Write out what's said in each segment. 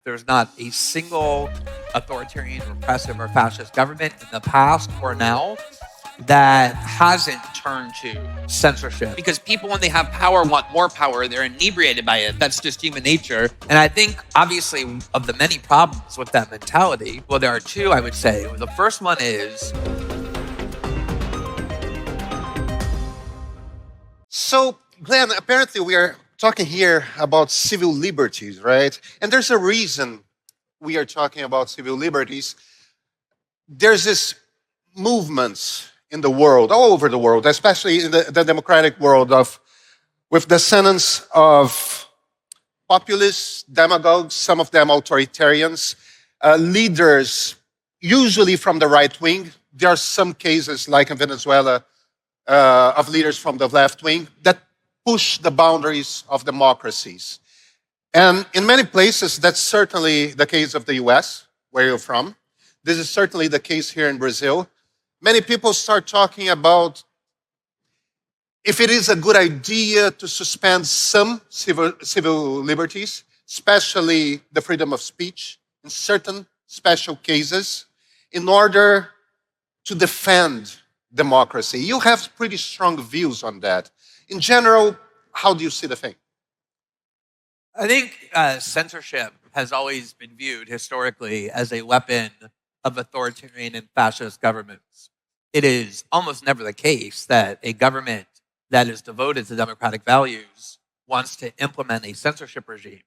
There's not a single authoritarian, repressive, or fascist government in the past or now that hasn't turned to censorship. Because people, when they have power, want more power. They're inebriated by it. That's just human nature. And I think, obviously, of the many problems with that mentality, well, there are two, I would say. The first one is... So, Glenn, apparently we are talking here about civil liberties, right? And there's a reason we are talking about civil liberties. There's this movements in the world, all over the world, especially in the democratic world, with descendants of populists, demagogues, some of them authoritarians, leaders, usually from the right wing. There are some cases, like in Venezuela, of leaders from the left wing that push the boundaries of democracies. And in many places, that's certainly the case of the US, where you're from. This is certainly the case here in Brazil. Many people start talking about if it is a good idea to suspend some civil liberties, especially the freedom of speech, in certain special cases, in order to defend democracy. You have pretty strong views on that. In general, how do you see the thing? I think censorship has always been viewed historically as a weapon of authoritarian and fascist governments. It is almost never the case that a government that is devoted to democratic values wants to implement a censorship regime.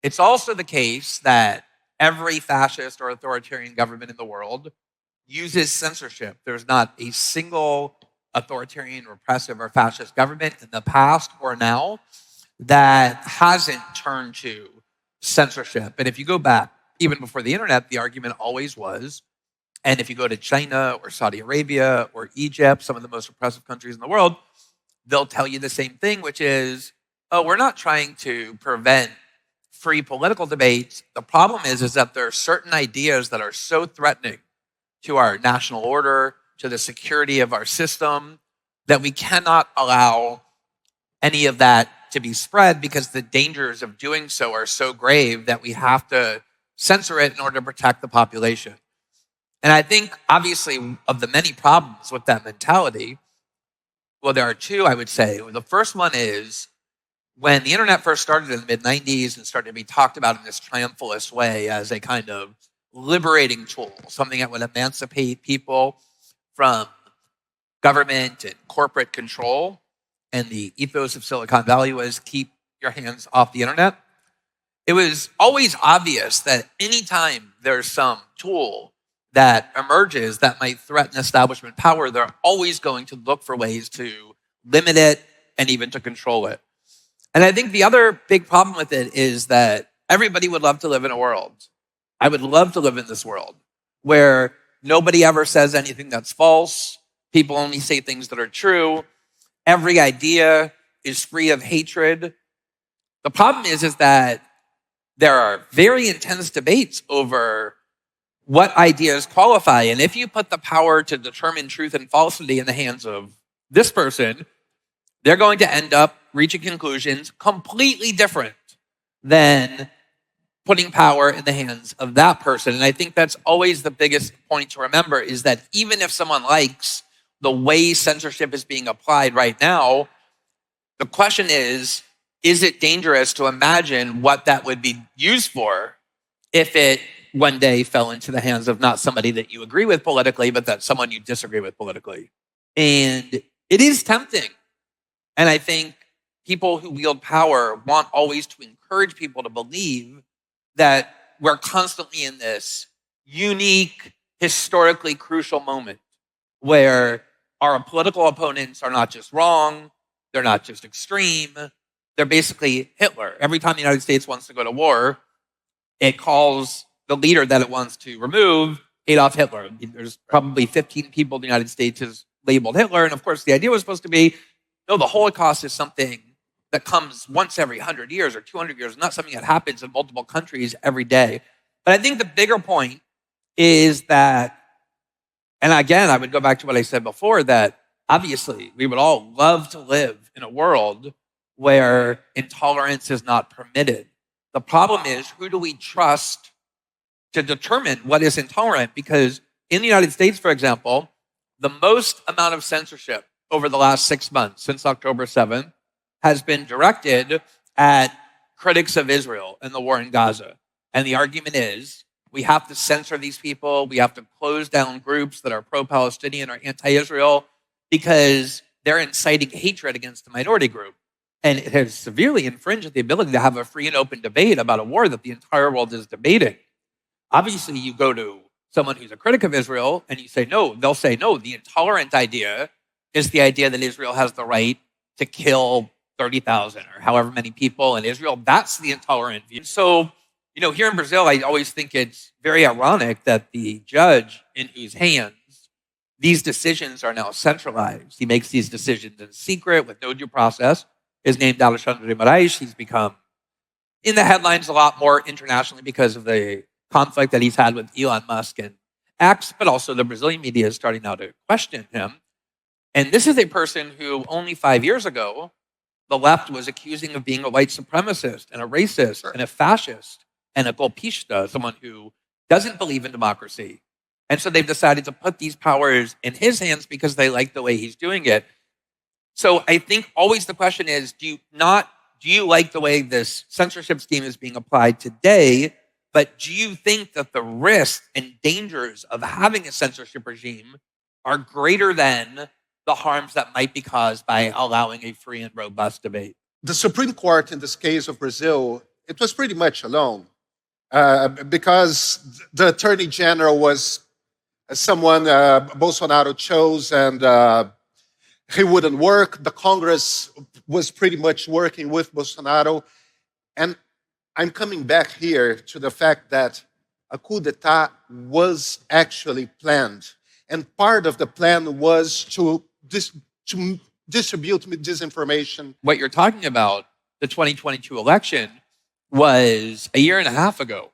It's also the case that every fascist or authoritarian government in the world uses censorship. There's not a single authoritarian, repressive, or fascist government in the past or now that hasn't turned to censorship. And if you go back, even before the internet, the argument always was, and if you go to China or Saudi Arabia or Egypt, some of the most repressive countries in the world, they'll tell you the same thing, which is, oh, we're not trying to prevent free political debates. The problem is that there are certain ideas that are so threatening to our national order, to the security of our system, that we cannot allow any of that to be spread because the dangers of doing so are so grave that we have to censor it in order to protect the population. And I think, obviously, of the many problems with that mentality, well, there are two, I would say. The first one is when the internet first started in the mid-90s and started to be talked about in this triumphalist way as a kind of liberating tool, something that would emancipate people from government and corporate control. And the ethos of Silicon Valley was keep your hands off the internet. It was always obvious that anytime there's some tool that emerges that might threaten establishment power, they're always going to look for ways to limit it and even to control it. And I think the other big problem with it is that everybody would love to live in a world. I would love to live in this world where nobody ever says anything that's false. People only say things that are true. Every idea is free of hatred. The problem is that there are very intense debates over what ideas qualify. And if you put the power to determine truth and falsity in the hands of this person, they're going to end up reaching conclusions completely different than putting power in the hands of that person. And I think that's always the biggest point to remember, is that even if someone likes the way censorship is being applied right now, the question is it dangerous to imagine what that would be used for if it one day fell into the hands of not somebody that you agree with politically, but that someone you disagree with politically? And it is tempting. And I think people who wield power want always to encourage people to believe that we're constantly in this unique, historically crucial moment where our political opponents are not just wrong, they're not just extreme, they're basically Hitler. Every time the United States wants to go to war, it calls the leader that it wants to remove Adolf Hitler. There's probably 15 people in the United States has labeled Hitler, and of course the idea was supposed to be, no, the Holocaust is something that comes once every 100 years or 200 years, not something that happens in multiple countries every day. But I think the bigger point is that, and again, I would go back to what I said before, that obviously we would all love to live in a world where intolerance is not permitted. The problem is, who do we trust to determine what is intolerant? Because in the United States, for example, the most amount of censorship over the last 6 months, since October 7th, has been directed at critics of Israel and the war in Gaza. And the argument is, we have to censor these people, we have to close down groups that are pro-Palestinian or anti-Israel because they're inciting hatred against the minority group. And it has severely infringed the ability to have a free and open debate about a war that the entire world is debating. Obviously, you go to someone who's a critic of Israel and you say no, they'll say no, the intolerant idea is the idea that Israel has the right to kill 30,000 or however many people in Israel. That's the intolerant view. So, here in Brazil, I always think it's very ironic that the judge in whose hands these decisions are now centralized, he makes these decisions in secret with no due process, is named Alexandre de Moraes. He's become in the headlines a lot more internationally because of the conflict that he's had with Elon Musk and X, but also the Brazilian media is starting now to question him. And this is a person who only 5 years ago, the left was accusing of being a white supremacist and a racist and a fascist and a golpista, someone who doesn't believe in democracy. And so they've decided to put these powers in his hands because they like the way he's doing it. So I think always the question is, do you like the way this censorship scheme is being applied today, but do you think that the risks and dangers of having a censorship regime are greater than the harms that might be caused by allowing a free and robust debate? The Supreme Court, in this case of Brazil, it was pretty much alone because the Attorney General was someone Bolsonaro chose and he wouldn't work. The Congress was pretty much working with Bolsonaro. And I'm coming back here to the fact that a coup d'etat was actually planned. And part of the plan was to distribute disinformation. What you're talking about, the 2022 election, was a year and a half ago.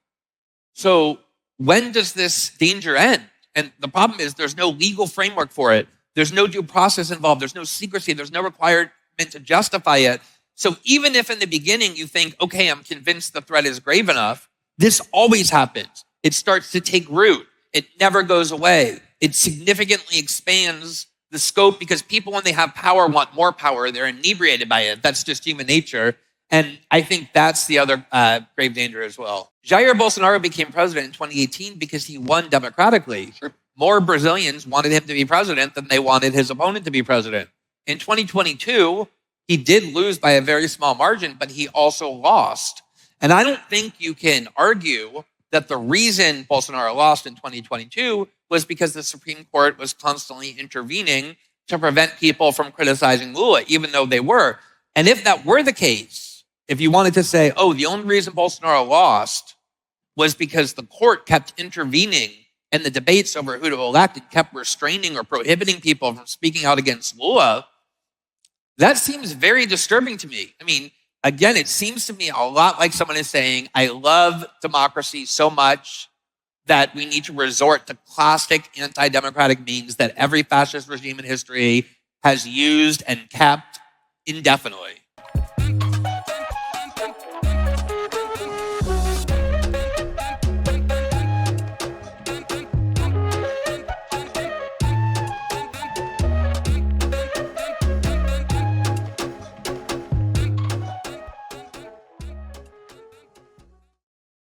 So when does this danger end? And the problem is there's no legal framework for it. There's no due process involved. There's no secrecy. There's no requirement to justify it. So even if in the beginning you think, okay, I'm convinced the threat is grave enough, this always happens. It starts to take root. It never goes away. It significantly expands the scope because people, when they have power, want more power. They're inebriated by it. That's just human nature. And I think that's the other grave danger as well. Jair Bolsonaro became president in 2018 because he won democratically. Sure. More Brazilians wanted him to be president than they wanted his opponent to be president. In 2022, he did lose by a very small margin, but he also lost. And I don't think you can argue that the reason Bolsonaro lost in 2022 was because the Supreme Court was constantly intervening to prevent people from criticizing Lula, even though they were. And if that were the case, if you wanted to say, oh, the only reason Bolsonaro lost was because the court kept intervening in the debates over who to elect and kept restraining or prohibiting people from speaking out against Lula, that seems very disturbing to me. I mean, again, it seems to me a lot like someone is saying, I love democracy so much that we need to resort to classic anti-democratic means that every fascist regime in history has used and kept indefinitely.